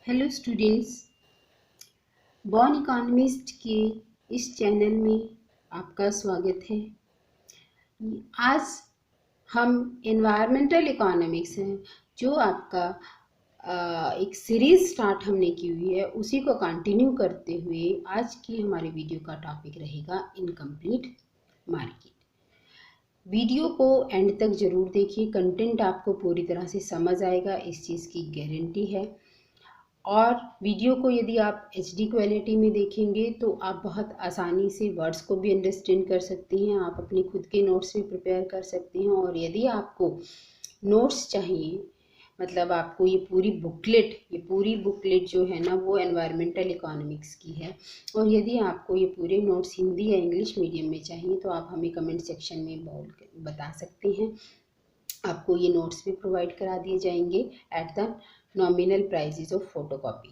Hello students, born economist के इस channel में आपका स्वागत है। आज हम एनवायरमेंटल इकोनॉमिक्स हैं जो आपका एक सीरीज स्टार्ट हमने की हुई है, उसी को कंटिन्यू करते हुए आज की हमारी वीडियो का टॉपिक रहेगा इनकम्प्लीट मार्केट। वीडियो को एंड तक ज़रूर देखिए, कंटेंट आपको पूरी तरह से समझ आएगा, इस चीज़ की गारंटी है। और वीडियो को यदि आप HD क्वालिटी में देखेंगे तो आप बहुत आसानी से वर्ड्स को भी अंडरस्टैंड कर सकती हैं, आप अपने खुद के नोट्स भी प्रिपेयर कर सकती हैं। और यदि आपको नोट्स चाहिए, मतलब आपको ये पूरी बुकलेट जो है ना वो एनवायरमेंटल इकोनॉमिक्स की है, और यदि आपको ये पूरे नोट्स हिंदी या इंग्लिश मीडियम में चाहिए तो आप हमें कमेंट सेक्शन में बता सकते हैं। आपको ये नोट्स भी प्रोवाइड करा दिए जाएंगे at the nominal prizes of photocopy.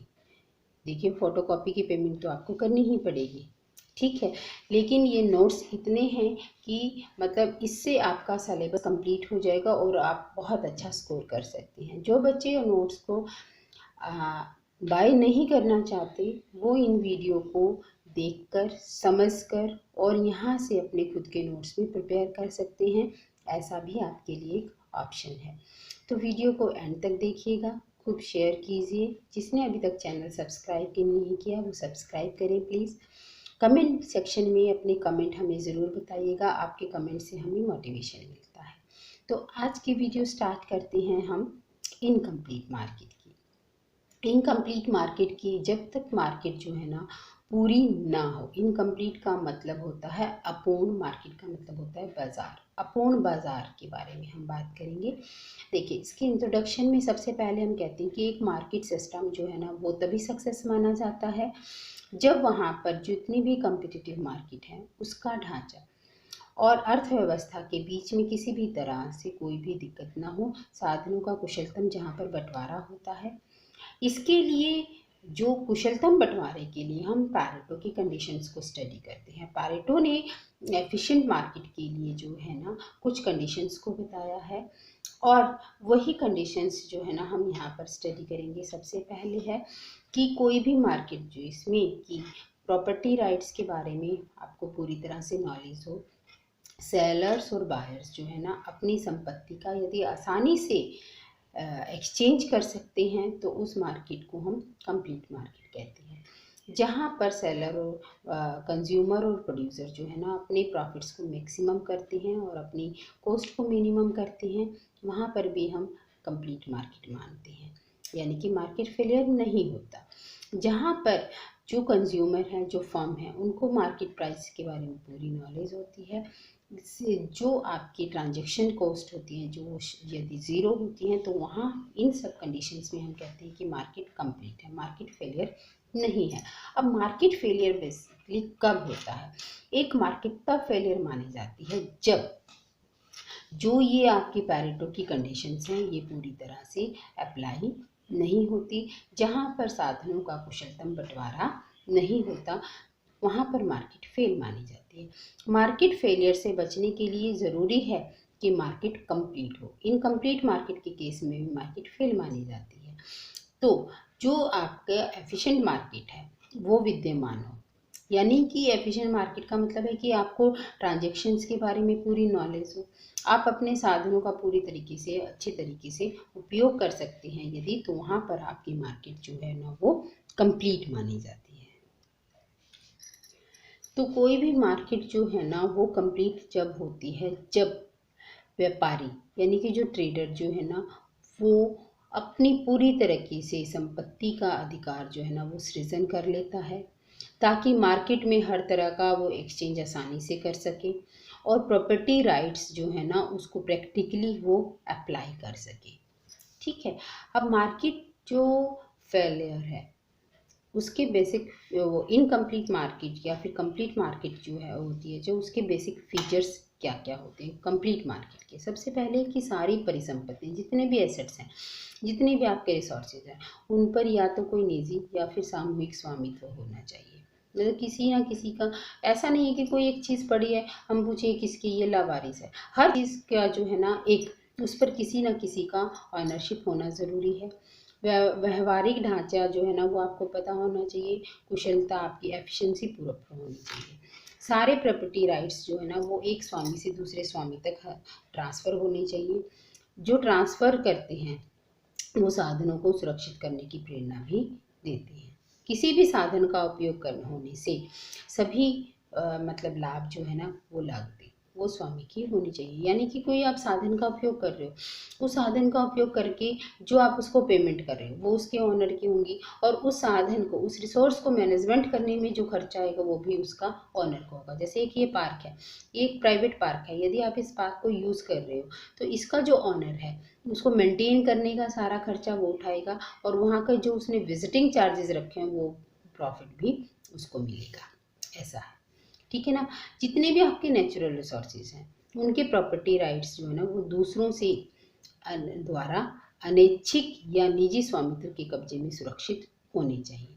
देखिए, फोटोकॉपी की पेमेंट तो आपको करनी ही पड़ेगी, ठीक है, लेकिन ये नोट्स इतने हैं कि मतलब इससे आपका सिलेबस कंप्लीट हो जाएगा और आप बहुत अच्छा स्कोर कर सकते हैं। जो बच्चे नोट्स को बाय नहीं करना चाहते वो इन वीडियो को देखकर, समझकर और यहाँ से अपने खुद के नोट्स भी प्रिपेयर कर सकते हैं। ऐसा भी आपके लिए एक ऑप्शन है। तो वीडियो को एंड तक देखिएगा, खूब शेयर कीजिए। जिसने अभी तक चैनल सब्सक्राइब नहीं किया वो सब्सक्राइब करें प्लीज़। कमेंट सेक्शन में अपने कमेंट हमें ज़रूर बताइएगा, आपके कमेंट से हमें मोटिवेशन मिलता है। तो आज की वीडियो स्टार्ट करते हैं हम इनकम्प्लीट मार्केट की। इनकम्प्लीट मार्केट की जब तक मार्केट जो है ना पूरी ना हो, इनकम्प्लीट का मतलब होता है अपूर्ण, मार्केट का मतलब होता है बाजार। अपूर्ण बाजार के बारे में हम बात करेंगे। देखिए, इसके इंट्रोडक्शन में सबसे पहले हम कहते हैं कि एक मार्केट सिस्टम जो है ना वो तभी सक्सेस माना जाता है जब वहाँ पर जितनी भी कम्पिटिटिव मार्केट है उसका ढांचा और अर्थव्यवस्था के बीच में किसी भी तरह से कोई भी दिक्कत ना हो, साधनों का कुशलतम जहाँ पर बंटवारा होता है। इसके लिए जो कुशलतम बंटवारे के लिए हम पैरेटो की कंडीशंस को स्टडी करते हैं। पैरेटो ने एफिशिएंट मार्केट के लिए जो है ना कुछ कंडीशंस को बताया है, और वही कंडीशंस जो है ना हम यहाँ पर स्टडी करेंगे। सबसे पहले है कि कोई भी मार्केट जो इसमें कि प्रॉपर्टी राइट्स के बारे में आपको पूरी तरह से नॉलेज हो। सेलर्स और बायर्स जो है ना अपनी संपत्ति का यदि आसानी से एक्सचेंज कर सकते हैं तो उस मार्केट को हम कंप्लीट मार्केट कहते हैं। जहाँ पर सेलर और कंज्यूमर और प्रोड्यूसर जो है ना अपने प्रॉफिट्स को मैक्सिमम करते हैं और अपनी कॉस्ट को मिनिमम करते हैं, वहाँ पर भी हम कंप्लीट मार्केट मानते हैं, यानी कि मार्केट फेलियर नहीं होता। जहाँ पर जो कंज्यूमर हैं, जो फर्म है, उनको मार्केट प्राइस के बारे में पूरी नॉलेज होती है, इससे जो आपकी ट्रांजैक्शन कॉस्ट होती है जो यदि ज़ीरो होती हैं तो वहाँ इन सब कंडीशंस में हम कहते हैं कि मार्केट कंप्लीट है, मार्केट फेलियर नहीं है। अब मार्केट फेलियर बेसिकली कब होता है? एक मार्केट तब फेलियर मानी जाती है जब जो ये आपकी पैरेटो की कंडीशंस हैं ये पूरी तरह से अप्लाई नहीं होती। जहाँ पर साधनों का कुशलतम बंटवारा नहीं होता वहाँ पर मार्केट फेल मानी जाती है। मार्केट फेलियर से बचने के लिए ज़रूरी है कि मार्केट कंप्लीट हो। इनकम्प्लीट मार्केट के केस में भी मार्केट फेल मानी जाती है। तो जो आपका एफिशिएंट मार्केट है वो विद्यमान हो, यानी कि एफिशिएंट मार्केट का मतलब है कि आपको ट्रांजैक्शंस के बारे में पूरी नॉलेज हो, आप अपने साधनों का पूरी तरीके से अच्छे तरीके से उपयोग कर सकते हैं यदि, तो वहाँ पर आपकी मार्केट जो है ना वो कंप्लीट मानी जाती है। तो कोई भी मार्केट जो है ना वो कंप्लीट जब होती है जब व्यापारी यानी कि जो ट्रेडर जो है ना वो अपनी पूरी तरीके से संपत्ति का अधिकार जो है ना वो सृजन कर लेता है, ताकि मार्केट में हर तरह का वो एक्सचेंज आसानी से कर सके और प्रॉपर्टी राइट्स जो है ना उसको प्रैक्टिकली वो अप्लाई कर सके, ठीक है। अब मार्केट जो फेलियर है उसके बेसिक, वो इनकम्प्लीट मार्केट या फिर कंप्लीट मार्केट जो है होती है, जो उसके बेसिक फीचर्स क्या क्या होते हैं कंप्लीट मार्केट के। सबसे पहले कि सारी परिसंपत्ति, जितने भी एसेट्स हैं, जितने भी आपके रिसोर्सेज हैं, उन पर या तो कोई निजी या फिर सामूहिक स्वामित्व होना चाहिए। मतलब किसी ना किसी का, ऐसा नहीं है कि कोई एक चीज़ पड़ी है हम पूछे किसकी, ये लावारिस है। हर चीज़ का जो है ना एक उस पर किसी ना किसी का ऑनरशिप होना ज़रूरी है। व्यवहारिक ढांचा जो है ना वो आपको पता होना चाहिए, कुशलता आपकी एफिशिएंसी पूरा होनी चाहिए। सारे प्रॉपर्टी राइट्स जो है ना वो एक स्वामी से दूसरे स्वामी तक ट्रांसफ़र होने चाहिए। जो ट्रांसफ़र करते हैं वो साधनों को सुरक्षित करने की प्रेरणा भी देते हैं। किसी भी साधन का उपयोग करने होने से सभी मतलब लाभ जो है ना वो लगते वो स्वामी की होनी चाहिए। यानी कि कोई आप साधन का उपयोग कर रहे हो, उस साधन का उपयोग करके जो आप उसको पेमेंट कर रहे हो वो उसके ओनर की होंगी, और उस साधन को, उस रिसोर्स को मैनेजमेंट करने में जो खर्चा आएगा वो भी उसका ओनर का होगा। जैसे एक ये पार्क है, ये एक प्राइवेट पार्क है, यदि आप इस पार्क को यूज़ कर रहे हो तो इसका जो ओनर है उसको मेंटेन करने का सारा खर्चा वो उठाएगा, और वहाँ का जो उसने विजिटिंग चार्जेस रखे हैं वो प्रॉफिट भी उसको मिलेगा। ऐसा है, ठीक है ना। जितने भी आपके नेचुरल रिसोर्सेज हैं उनके प्रॉपर्टी राइट्स जो है ना वो दूसरों से द्वारा अनैच्छिक या निजी स्वामित्व के कब्जे में सुरक्षित होने चाहिए,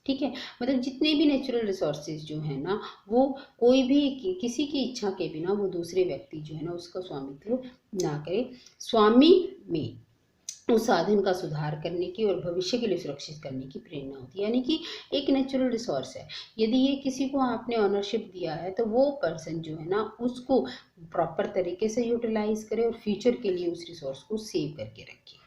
ठीक है। मतलब जितने भी नेचुरल रिसोर्सेज जो है ना वो कोई भी किसी की इच्छा के बिना वो दूसरे व्यक्ति जो है ना उसका स्वामित्व ना करे। स्वामी में उस साधन का सुधार करने की और भविष्य के लिए सुरक्षित करने की प्रेरणा होती है। यानी कि एक नेचुरल रिसोर्स है, यदि ये किसी को आपने ऑनरशिप दिया है तो वो पर्सन जो है ना उसको प्रॉपर तरीके से यूटिलाइज करे और फ्यूचर के लिए उस रिसोर्स को सेव करके रखे।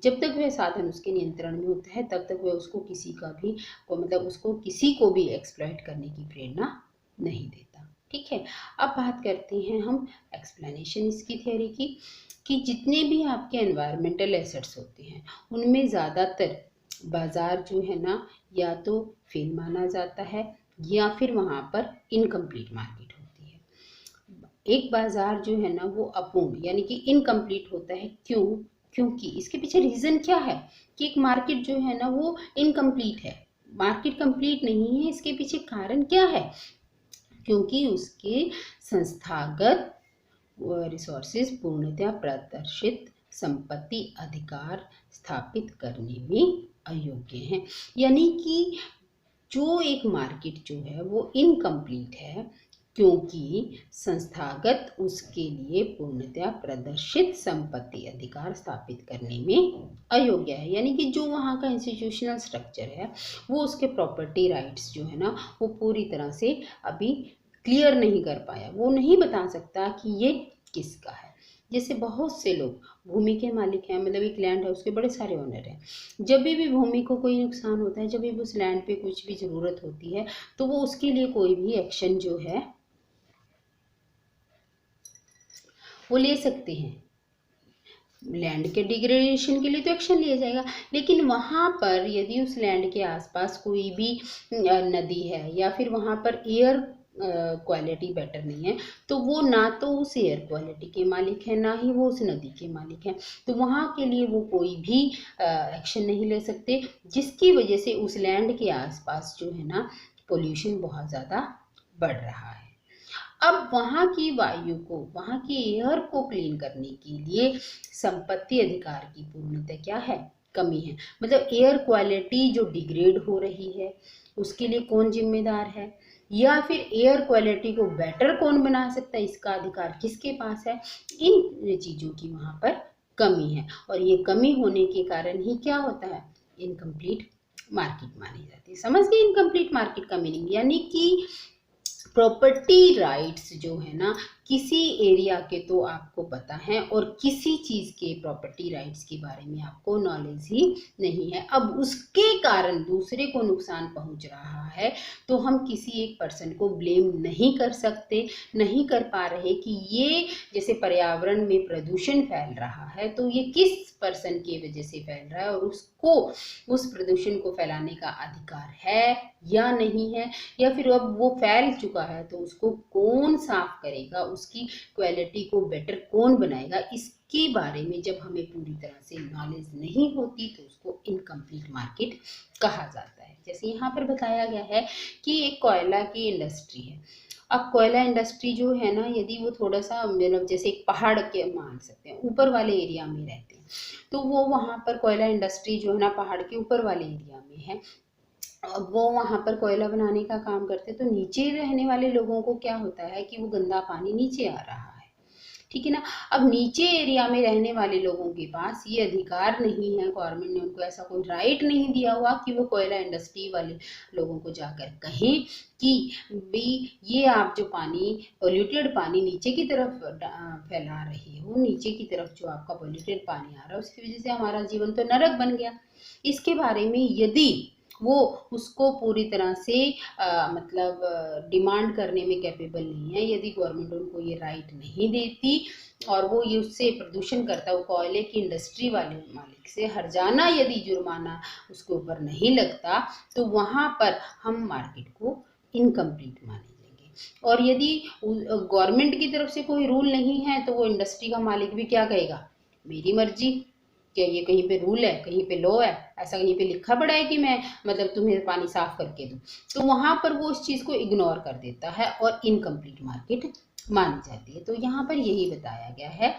जब तक वह साधन उसके नियंत्रण में होता है तब तक वह उसको किसी का भी मतलब उसको किसी को भी एक्सप्लॉइट करने की प्रेरणा नहीं देता, ठीक है। अब बात करते हैं हम एक्सप्लेनेशन इसकी थ्योरी की, कि जितने भी आपके एनवायरमेंटल एसेट्स होते हैं उनमें ज़्यादातर बाज़ार जो है ना या तो फेल माना जाता है या फिर वहाँ पर इनकम्प्लीट मार्केट होती है। एक बाज़ार जो है ना वो अपूर्ण यानी कि इनकम्प्लीट होता है। क्यों? क्योंकि इसके पीछे रीज़न क्या है कि एक मार्केट जो है ना वो इनकम्प्लीट है, मार्केट कंप्लीट नहीं है। इसके पीछे कारण क्या है? क्योंकि उसके संस्थागत रिसोर्सेज पूर्णतया प्रदर्शित संपत्ति अधिकार स्थापित करने में अयोग्य हैं। यानी कि जो एक मार्केट जो है वो इनकम्प्लीट है क्योंकि संस्थागत उसके लिए पूर्णतया प्रदर्शित संपत्ति अधिकार स्थापित करने में अयोग्य है। यानी कि जो वहाँ का इंस्टीट्यूशनल स्ट्रक्चर है वो उसके प्रॉपर्टी राइट्स जो है ना वो पूरी तरह से अभी क्लियर नहीं कर पाया, वो नहीं बता सकता कि ये किसका है। जैसे बहुत से लोग भूमि के मालिक हैं, मतलब एक लैंड है उसके बड़े सारे ओनर हैं, जब भी भूमि को कोई नुकसान होता है, जब भी उस लैंड पे कुछ भी ज़रूरत होती है तो वो उसके लिए कोई भी एक्शन जो है वो ले सकते हैं। लैंड के डिग्रेडेशन के लिए तो एक्शन लिया जाएगा, लेकिन वहाँ पर यदि उस लैंड के आसपास कोई भी नदी है या फिर वहाँ पर एयर क्वालिटी बेटर नहीं है तो वो ना तो उस एयर क्वालिटी के मालिक है ना ही वो उस नदी के मालिक है, तो वहाँ के लिए वो कोई भी एक्शन नहीं ले सकते, जिसकी वजह से उस लैंड के आसपास जो है ना पोल्यूशन बहुत ज़्यादा बढ़ रहा है। अब वहाँ की वायु को, वहाँ की एयर को क्लीन करने के लिए संपत्ति अधिकार की पूर्णतः क्या है? कमी है। मतलब एयर क्वालिटी जो डिग्रेड हो रही है उसके लिए कौन जिम्मेदार है, या फिर एयर क्वालिटी को बेटर कौन बना सकता है, इसका अधिकार किसके पास है? इन चीज़ों की वहाँ पर कमी है, और ये कमी होने के कारण ही क्या होता है? इनकम्प्लीट मार्केट मानी जाती है। समझ गए इनकम्प्लीट मार्केट का मीनिंग? यानी कि प्रॉपर्टी राइट्स जो है ना किसी एरिया के तो आपको पता है और किसी चीज़ के प्रॉपर्टी राइट्स के बारे में आपको नॉलेज ही नहीं है। अब उसके कारण दूसरे को नुकसान पहुंच रहा है तो हम किसी एक पर्सन को ब्लेम नहीं कर सकते, नहीं कर पा रहे कि ये जैसे पर्यावरण में प्रदूषण फैल रहा है तो ये किस पर्सन की वजह से फैल रहा है और उसको उस प्रदूषण को फैलाने का अधिकार है या नहीं है, या फिर अब वो फैल चुका है तो उसको कौन साफ करेगा, उसकी क्वालिटी को बेटर कौन बनाएगा, इसके बारे में जब हमें पूरी तरह से नॉलेज नहीं होती तो उसको इनकम्प्लीट मार्केट कहा जाता है। जैसे यहाँ पर बताया गया है कि एक कोयला की इंडस्ट्री है। अब कोयला इंडस्ट्री जो है ना यदि वो थोड़ा सा मतलब जैसे एक पहाड़ के मान सकते हैं ऊपर वाले एरिया में रहते हैं तो वो वहाँ पर कोयला इंडस्ट्री जो है ना पहाड़ के ऊपर वाले एरिया में है, अब वो वहाँ पर कोयला बनाने का काम करते हैं तो नीचे रहने वाले लोगों को क्या होता है कि वो गंदा पानी नीचे आ रहा है, ठीक है ना। अब नीचे एरिया में रहने वाले लोगों के पास ये अधिकार नहीं है, गवर्नमेंट ने उनको ऐसा कोई राइट नहीं दिया हुआ कि वो कोयला इंडस्ट्री वाले लोगों को जाकर कहें कि भी ये आप जो पानी पोल्यूटेड पानी नीचे की तरफ फैला रही हो, नीचे की तरफ जो आपका पोल्यूटेड पानी आ रहा है उसकी वजह से हमारा जीवन तो नरक बन गया। इसके बारे में यदि वो उसको पूरी तरह से मतलब डिमांड करने में कैपेबल नहीं है, यदि गवर्नमेंट उनको ये राइट नहीं देती और वो ये उससे प्रदूषण करता है, वो कोयले की इंडस्ट्री वाले मालिक से हर्जाना यदि जुर्माना उसके ऊपर नहीं लगता, तो वहाँ पर हम मार्केट को इनकम्प्लीट मानेंगे। और यदि गवर्नमेंट की तरफ से कोई रूल नहीं है तो वो इंडस्ट्री का मालिक भी क्या कहेगा, मेरी मर्जी, क्या ये कहीं पे रूल है, कहीं पे लॉ है, ऐसा कहीं पे लिखा पड़ा है कि मैं मतलब तुम्हें पानी साफ करके दूं, तो वहां पर वो उस चीज को इग्नोर कर देता है और इनकम्प्लीट मार्केट मानी जाती है। तो यहाँ पर यही बताया गया है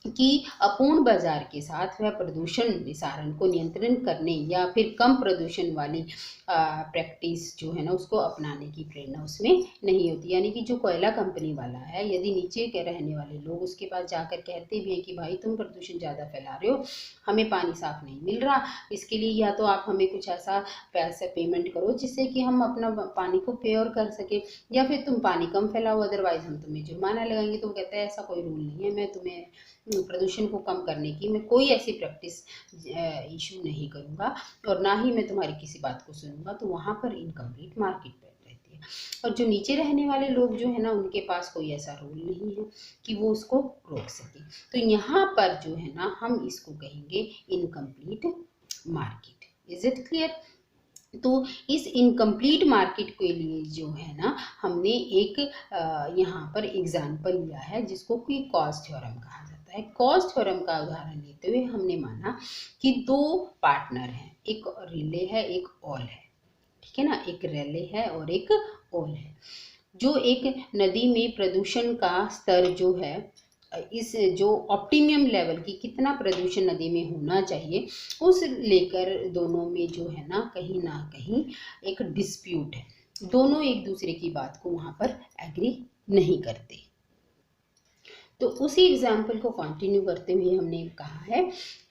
कि अपूर्ण बाजार के साथ वह प्रदूषण निसारण को नियंत्रण करने या फिर कम प्रदूषण वाली प्रैक्टिस जो है ना उसको अपनाने की प्रेरणा उसमें नहीं होती। यानी कि जो कोयला कंपनी वाला है, यदि नीचे के रहने वाले लोग उसके पास जाकर कहते भी हैं कि भाई तुम प्रदूषण ज़्यादा फैला रहे हो, हमें पानी साफ नहीं मिल रहा, इसके लिए या तो आप हमें कुछ ऐसा पैसा पेमेंट करो जिससे कि हम अपना पानी को प्योर कर सके, या फिर तुम पानी कम फैलाओ अदरवाइज हम तुम्हें जुर्माना लगाएंगे। तो वो कहता है ऐसा कोई रूल नहीं है, मैं तुम्हें प्रदूषण को कम करने की मैं कोई ऐसी प्रैक्टिस इशू नहीं करूँगा और ना ही मैं तुम्हारी किसी बात को सुनूंगा। तो वहाँ पर इनकम्प्लीट मार्केट रहती है। और जो नीचे रहने वाले लोग जो है ना उनके पास कोई ऐसा रूल नहीं है कि वो उसको रोक सके। तो यहाँ पर जो है ना हम इसको कहेंगे incomplete market. Is it clear? तो इस इनकम्प्लीट मार्केट के लिए जो है ना हमने एक यहाँ पर एग्जाम्पल लिया है जिसको कि कॉज थ्योरम कहा जाता है। कॉज थ्योरम का उदाहरण लेते हुए हमने माना कि दो पार्टनर हैं, एक रिले है एक ऑल है, ठीक है ना, एक रिले है और एक ऑल है। जो एक नदी में प्रदूषण का स्तर जो है, इस जो ऑप्टिमम लेवल की कितना प्रदूषण नदी में होना चाहिए उस लेकर दोनों में जो है ना कहीं एक डिस्प्यूट है। दोनों एक दूसरे की बात को वहाँ पर एग्री नहीं करते। तो उसी एग्जाम्पल को कंटिन्यू करते हुए हमने कहा है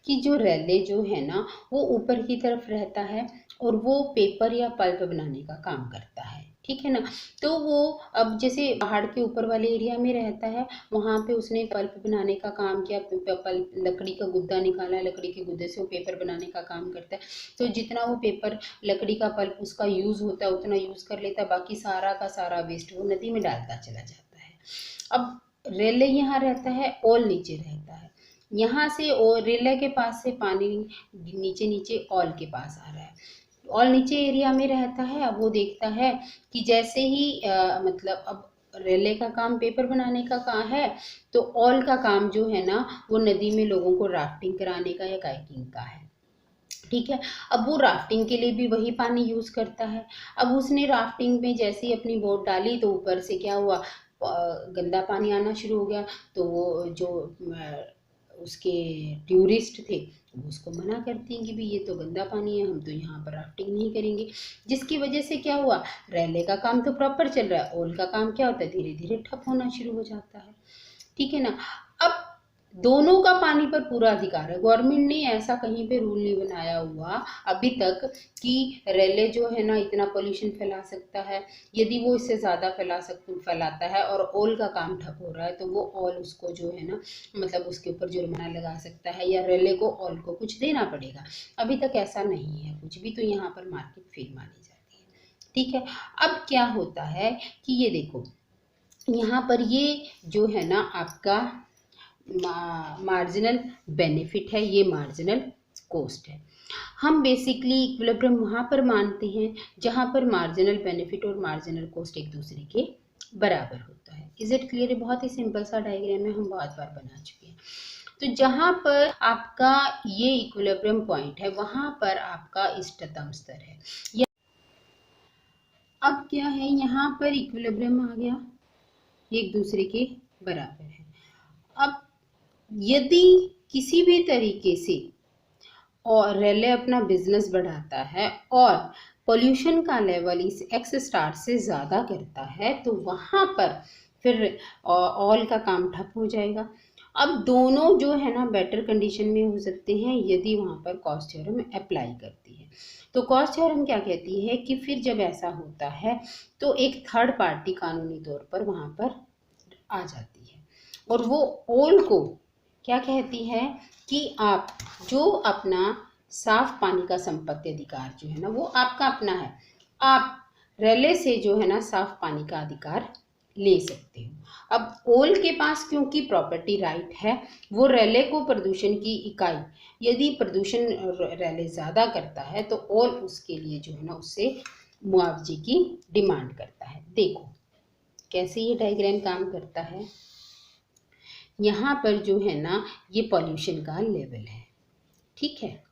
कि जो रेले जो है ना वो ऊपर की तरफ रहता है और वो पेपर या पल्प बनाने का काम करता है, ठीक है ना। तो वो अब जैसे पहाड़ के ऊपर वाले एरिया में रहता है, वहाँ पे उसने पल्प बनाने का काम किया, लकड़ी का गुद्दा निकाला, लकड़ी के गुद्दे से वो पेपर बनाने का काम करता है। तो जितना वो पेपर लकड़ी का पल्प उसका यूज़ होता है उतना यूज़ कर लेता है, बाकी सारा का सारा वेस्ट वो नदी में डालता चला जाता है। अब रेले यहाँ रहता है, ऑल नीचे रहता है, यहाँ से और रेले के पास से पानी नीचे नीचे ऑल के पास आ रहा है। ऑल नीचे एरिया में रहता है। अब वो देखता है कि जैसे ही मतलब अब रेले का काम पेपर बनाने का काम है, तो ऑल का काम जो है ना वो नदी में लोगों को राफ्टिंग कराने का या काइकिंग का है, ठीक है। अब वो राफ्टिंग के लिए भी वही पानी यूज करता है। अब उसने राफ्टिंग में जैसे ही अपनी बोट डाली तो ऊपर से क्या हुआ, गंदा पानी आना शुरू हो गया। तो वो जो उसके टूरिस्ट थे वो उसको मना करती हैं कि भाई ये तो गंदा पानी है, हम तो यहाँ पर राफ्टिंग नहीं करेंगे। जिसकी वजह से क्या हुआ, रेले का काम तो प्रॉपर चल रहा है, ओल का काम क्या होता है धीरे धीरे ठप होना शुरू हो जाता है, ठीक है ना। अब दोनों का पानी पर पूरा अधिकार है। गवर्नमेंट ने ऐसा कहीं पे रूल नहीं बनाया हुआ अभी तक कि रेले जो है ना इतना पोल्यूशन फैला सकता है। यदि वो इससे ज़्यादा फैलाता है और ओल का काम ठप हो रहा है तो वो ओल उसको जो है ना मतलब उसके ऊपर जुर्माना लगा सकता है या रेले को ओल को कुछ देना पड़ेगा। अभी तक ऐसा नहीं है कुछ भी, तो यहाँ पर मार्केट फेल मानी जाती है, ठीक है। अब क्या होता है कि ये देखो यहाँ पर ये जो है ना आपका मार्जिनल बेनिफिट है, ये मार्जिनल कॉस्ट है। हम बेसिकली इक्विलिब्रियम वहाँ पर मानते हैं जहाँ पर मार्जिनल बेनिफिट और मार्जिनल कॉस्ट एक दूसरे के बराबर होता है। Is it clear? बहुत ही सिंपल सा डायग्राम है, हम बहुत बार बना चुके हैं। तो जहाँ पर आपका ये इक्विलिब्रियम पॉइंट है वहाँ पर आपका इष्टतम स्तर है। अब क्या है, यहाँ पर इक्विलिब्रियम आ गया, एक दूसरे के बराबर है। अब यदि किसी भी तरीके से और रेले अपना बिजनेस बढ़ाता है और पोल्यूशन का लेवल इस एक्स स्टार से ज़्यादा करता है तो वहाँ पर फिर ऑल का काम ठप हो जाएगा। अब दोनों जो है ना बेटर कंडीशन में हो सकते हैं यदि वहाँ पर कॉस्ट थ्योरम अप्लाई करती है। तो कॉस्ट थ्योरम क्या कहती है कि फिर जब ऐसा होता है तो एक थर्ड पार्टी कानूनी तौर पर वहाँ पर आ जाती है और वो ऑल को क्या कहती है कि आप जो अपना साफ पानी का संपत्ति अधिकार जो है ना वो आपका अपना है, आप रेले से जो है ना साफ पानी का अधिकार ले सकते हो। अब ओल के पास क्योंकि प्रॉपर्टी राइट है, वो रेले को प्रदूषण की इकाई, यदि प्रदूषण रेले ज़्यादा करता है तो ओल उसके लिए जो है ना उससे मुआवजे की डिमांड करता है। देखो कैसे ये डायग्राम काम करता है। यहाँ पर जो है ना ये पॉल्यूशन का लेवल है, ठीक है,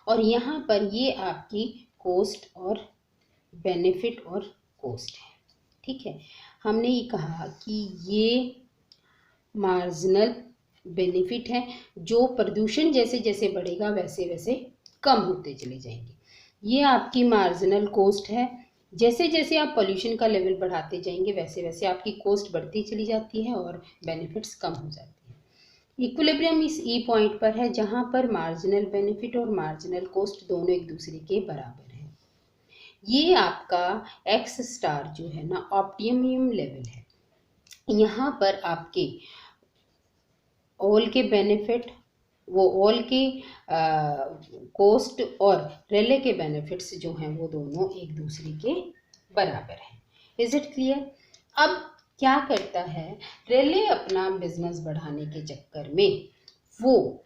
और यहाँ पर ये आपकी कॉस्ट और बेनिफिट और कॉस्ट है, ठीक है। हमने ये कहा कि ये मार्जिनल बेनिफिट है, जो प्रदूषण जैसे जैसे बढ़ेगा वैसे वैसे कम होते चले जाएंगे। ये आपकी मार्जिनल कॉस्ट है, जैसे जैसे आप पोल्यूशन का लेवल बढ़ाते जाएंगे वैसे वैसे आपकी कॉस्ट बढ़ती चली जाती है और बेनिफिट्स कम हो जाती है। इक्विलिब्रियम इस ई पॉइंट पर है जहाँ पर मार्जिनल बेनिफिट और मार्जिनल कॉस्ट दोनों एक दूसरे के बराबर हैं। ये आपका एक्स स्टार जो है ना ऑप्टिमम लेवल है। यहाँ पर आपके ऑल के बेनिफिट, वो ऑल के कॉस्ट और रेले के बेनिफिट्स जो हैं वो दोनों एक दूसरे के बराबर हैं। Is it clear? अब क्या करता है रेले, अपना बिजनेस बढ़ाने के चक्कर में वो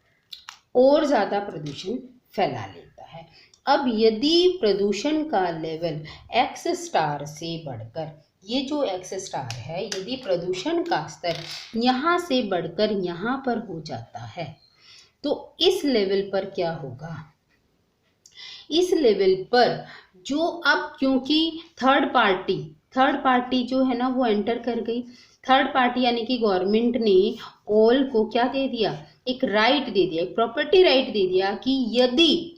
और ज़्यादा प्रदूषण फैला लेता है। अब यदि प्रदूषण का लेवल एक्स स्टार से बढ़कर, ये जो एक्स स्टार है, यदि प्रदूषण का स्तर यहाँ से बढ़कर यहाँ पर हो जाता है तो इस लेवल पर क्या होगा, इस लेवल पर जो अब क्योंकि थर्ड पार्टी जो है ना वो एंटर कर गई, थर्ड पार्टी यानी कि गवर्नमेंट ने ऑल को क्या दे दिया, एक राइट दे दिया, एक प्रॉपर्टी राइट दे दिया कि यदि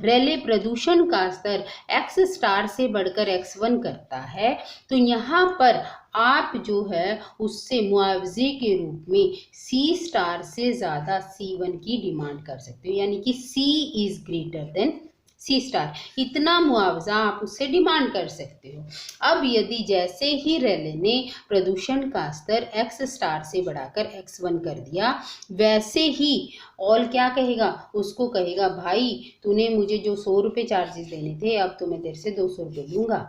रेले प्रदूषण का स्तर एक्स स्टार से बढ़कर x1 करता है तो यहाँ पर आप जो है उससे मुआवजे के रूप में C स्टार से ज़्यादा C1 की डिमांड कर सकते हो, यानी कि C is greater than C star, इतना मुआवजा आप उससे डिमांड कर सकते हो। अब यदि जैसे ही रेले ने प्रदूषण का स्तर x स्टार से बढ़ाकर x1 कर दिया, वैसे ही ऑल क्या कहेगा, उसको कहेगा भाई तूने मुझे जो 100 रुपये चार्जेस देने थे अब तो मैं तेरे से 200 रुपये लूँगा।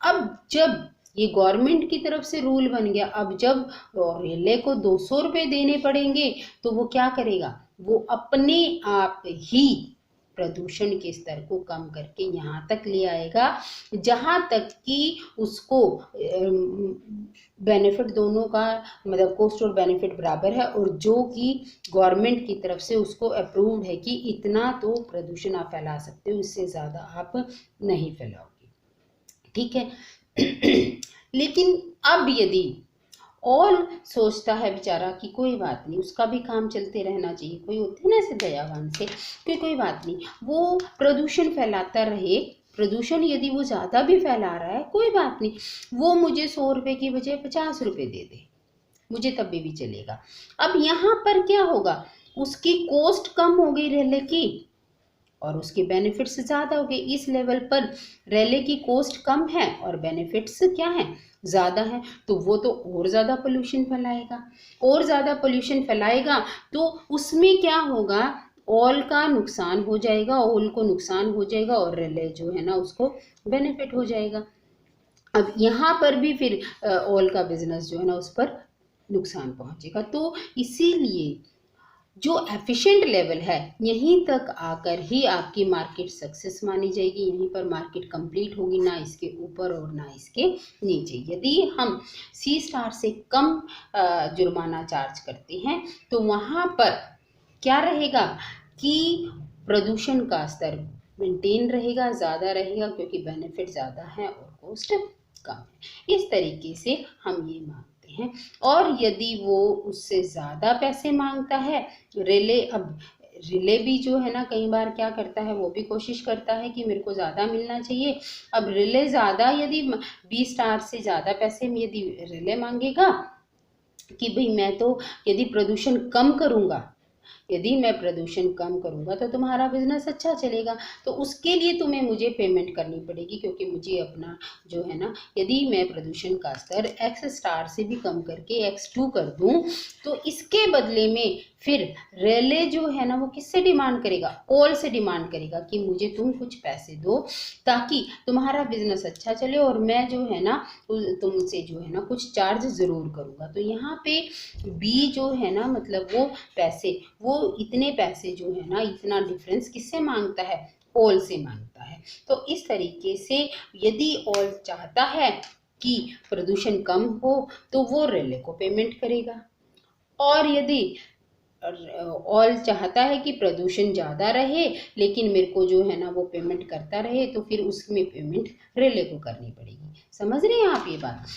अब जब ये गवर्नमेंट की तरफ से रूल बन गया, अब जब रेले को 200 रुपये देने पड़ेंगे तो वो क्या करेगा, वो अपने आप ही प्रदूषण के स्तर को कम करके यहाँ तक ले आएगा जहाँ तक कि उसको बेनिफिट दोनों का मतलब कॉस्ट और बेनिफिट बराबर है, और जो कि गवर्नमेंट की तरफ से उसको अप्रूव्ड है कि इतना तो प्रदूषण आप फैला सकते हो, इससे ज़्यादा आप नहीं फैलाओगे, ठीक है। लेकिन अब यदि ऑल सोचता है बेचारा कि कोई बात नहीं, उसका भी काम चलते रहना चाहिए, कोई होते हैं ना ऐसे दयावान से कि कोई बात नहीं वो प्रदूषण फैलाता रहे, प्रदूषण यदि वो ज़्यादा भी फैला रहा है कोई बात नहीं, वो मुझे 100 रुपये की बजाय 50 रुपये दे दे, मुझे तब भी चलेगा। अब यहाँ पर क्या होगा, उसकी कॉस्ट कम हो गई रेले की और उसके बेनिफिट्स ज़्यादा हो गए। इस लेवल पर रेले की कॉस्ट कम है और बेनिफिट्स क्या हैं, ज़्यादा है, तो वो तो और ज़्यादा पोल्यूशन फैलाएगा, और ज़्यादा पोल्यूशन फैलाएगा तो उसमें क्या होगा, ऑल का नुकसान हो जाएगा, ऑल को नुकसान हो जाएगा और रेले जो है ना उसको बेनिफिट हो जाएगा। अब यहाँ पर भी फिर ऑल का बिजनेस जो है ना उस पर नुकसान पहुँचेगा। तो इसीलिए जो एफिशिएंट लेवल है यहीं तक आकर ही आपकी मार्केट सक्सेस मानी जाएगी, यहीं पर मार्केट कंप्लीट होगी, ना इसके ऊपर और ना इसके नीचे। यदि हम C स्टार से कम जुर्माना चार्ज करते हैं तो वहाँ पर क्या रहेगा कि प्रदूषण का स्तर मेंटेन रहेगा, ज़्यादा रहेगा, क्योंकि बेनिफिट ज़्यादा है और कॉस्ट कम है। इस तरीके से हम ये मानते हैं। और यदि वो उससे ज़्यादा पैसे मांगता है रेले, अब रिले भी जो है ना कई बार क्या करता है, वो भी कोशिश करता है कि मेरे को ज़्यादा मिलना चाहिए। अब रिले ज़्यादा यदि 20 स्टार से ज़्यादा पैसे यदि रिले मांगेगा कि भाई मैं तो यदि प्रदूषण कम करूँगा, यदि मैं प्रदूषण कम करूंगा तो तुम्हारा बिजनेस अच्छा चलेगा, तो उसके लिए तुम्हें मुझे पेमेंट करनी पड़ेगी, क्योंकि मुझे अपना जो है ना, यदि मैं प्रदूषण का स्तर x स्टार से भी कम करके x2 कर दूं, तो इसके बदले में फिर रेले जो है ना वो किससे डिमांड करेगा, कोल से डिमांड करेगा कि मुझे तुम कुछ पैसे दो ताकि तुम्हारा बिजनेस अच्छा चले और मैं जो है ना तुमसे जो है ना कुछ चार्ज जरूर करूंगा। तो यहाँ पे बी जो है ना मतलब वो पैसे, वो इतने पैसे जो है ना, इतना डिफरेंस किससे मांगता है, ओल से मांगता है। तो इस तरीके से यदि ओल चाहता है कि प्रदूषण कम हो तो वो रेले को पेमेंट करेगा, और यदि ऑल चाहता है कि प्रदूषण ज़्यादा रहे लेकिन मेरे को जो है ना वो पेमेंट करता रहे, तो फिर उसमें पेमेंट रेले को करनी पड़ेगी। समझ रहे हैं आप ये बात?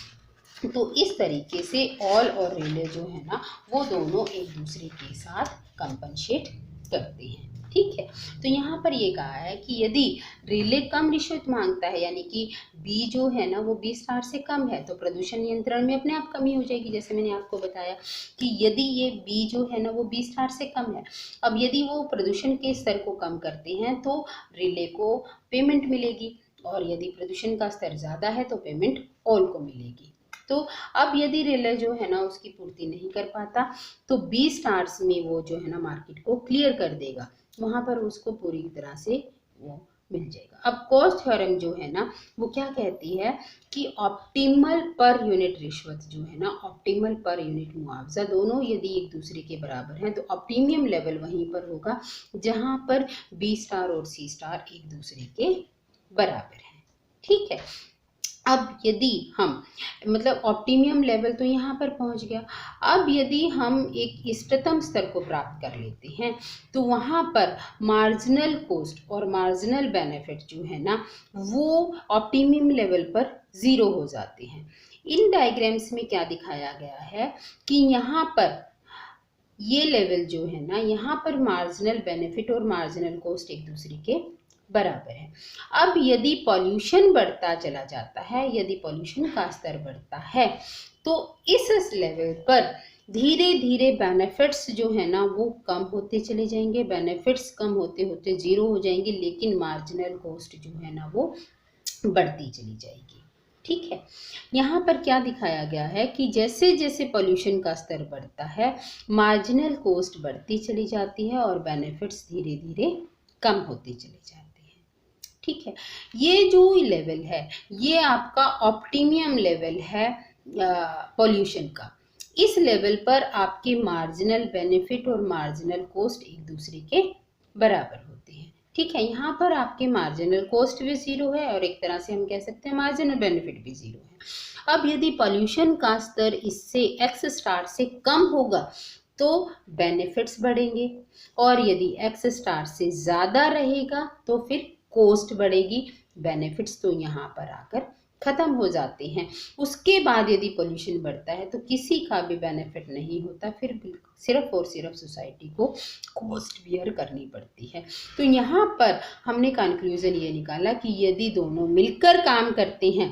तो इस तरीके से ऑल और रिले जो है ना वो दोनों एक दूसरे के साथ कंपनसेट करते हैं। ठीक है, तो यहाँ पर ये कहा है कि यदि रिले कम रिश्वत मांगता है, यानी कि बी जो है ना वो 20 स्टार से कम है, तो प्रदूषण नियंत्रण में अपने आप कमी हो जाएगी, जैसे मैंने आपको बताया कि यदि ये बी जो है ना वो 20 स्टार से कम है, अब यदि वो प्रदूषण के स्तर को कम करते हैं तो रिले को पेमेंट मिलेगी, और यदि प्रदूषण का स्तर ज़्यादा है तो पेमेंट ऑल को मिलेगी। तो अब यदि रिले जो है ना उसकी पूर्ति नहीं कर पाता तो 20 स्टार्स में वो जो है ना मार्केट को क्लियर कर देगा, वहां पर उसको पूरी तरह से वो मिल जाएगा। अब कॉस्ट थ्योरम जो है ना वो क्या कहती है कि ऑप्टिमल पर यूनिट रिश्वत जो है ना, ऑप्टिमल पर यूनिट मुआवजा दोनों यदि एक दूसरे के बराबर हैं तो ऑप्टिमियम लेवल वहीं पर होगा जहां पर बी स्टार और सी स्टार एक दूसरे के बराबर हैं। ठीक है, अब यदि हम मतलब ऑप्टिमियम लेवल तो यहाँ पर पहुँच गया, अब यदि हम एक इष्टतम स्तर को प्राप्त कर लेते हैं तो वहाँ पर मार्जिनल कॉस्ट और मार्जिनल बेनिफिट जो है ना वो ऑप्टिमियम लेवल पर ज़ीरो हो जाते हैं। इन डायग्राम्स में क्या दिखाया गया है कि यहाँ पर ये लेवल जो है ना, यहाँ पर मार्जिनल बेनिफिट और मार्जिनल कॉस्ट एक दूसरे के बराबर है। अब यदि पॉल्यूशन बढ़ता चला जाता है, यदि पॉल्यूशन का स्तर बढ़ता है तो इस लेवल पर धीरे धीरे बेनिफिट्स जो है ना वो कम होते चले जाएंगे, बेनिफिट्स कम होते होते जीरो हो जाएंगे, लेकिन मार्जिनल कॉस्ट जो है ना वो बढ़ती चली जाएगी। ठीक है, यहाँ पर क्या दिखाया गया है कि जैसे जैसे पॉल्यूशन का स्तर बढ़ता है मार्जिनल कॉस्ट बढ़ती चली जाती है और बेनिफिट्स धीरे धीरे कम होते चले जाते हैं। ठीक है, ये जो लेवल है ये आपका ऑप्टिमियम लेवल है पॉल्यूशन का। इस लेवल पर आपके मार्जिनल बेनिफिट और मार्जिनल कॉस्ट एक दूसरे के बराबर होते हैं। ठीक है, यहाँ पर आपके मार्जिनल कॉस्ट भी जीरो है और एक तरह से हम कह सकते हैं मार्जिनल बेनिफिट भी जीरो है। अब यदि पॉल्यूशन का स्तर इससे एक्स स्टार से कम होगा तो बेनिफिट्स बढ़ेंगे, और यदि एक्स स्टार से ज़्यादा रहेगा तो फिर कॉस्ट बढ़ेगी, बेनिफिट्स तो यहाँ पर आकर खत्म हो जाते हैं। उसके बाद यदि पोल्यूशन बढ़ता है तो किसी का भी बेनिफिट नहीं होता, फिर सिर्फ और सिर्फ सोसाइटी को कॉस्ट बियर करनी पड़ती है। तो यहाँ पर हमने कंक्लूजन ये निकाला कि यदि दोनों मिलकर काम करते हैं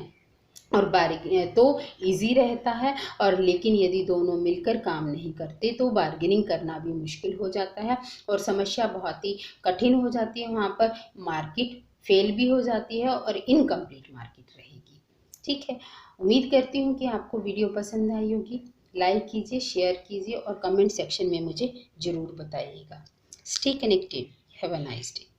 और बार्गेनिंग तो इजी रहता है, और लेकिन यदि दोनों मिलकर काम नहीं करते तो बार्गेनिंग करना भी मुश्किल हो जाता है और समस्या बहुत ही कठिन हो जाती है, वहाँ पर मार्केट फेल भी हो जाती है और इनकम्प्लीट मार्केट रहेगी। ठीक है, उम्मीद करती हूँ कि आपको वीडियो पसंद आई होगी। लाइक कीजिए, शेयर कीजिए और कमेंट सेक्शन में मुझे ज़रूर बताइएगा। Stay connected, have a nice day.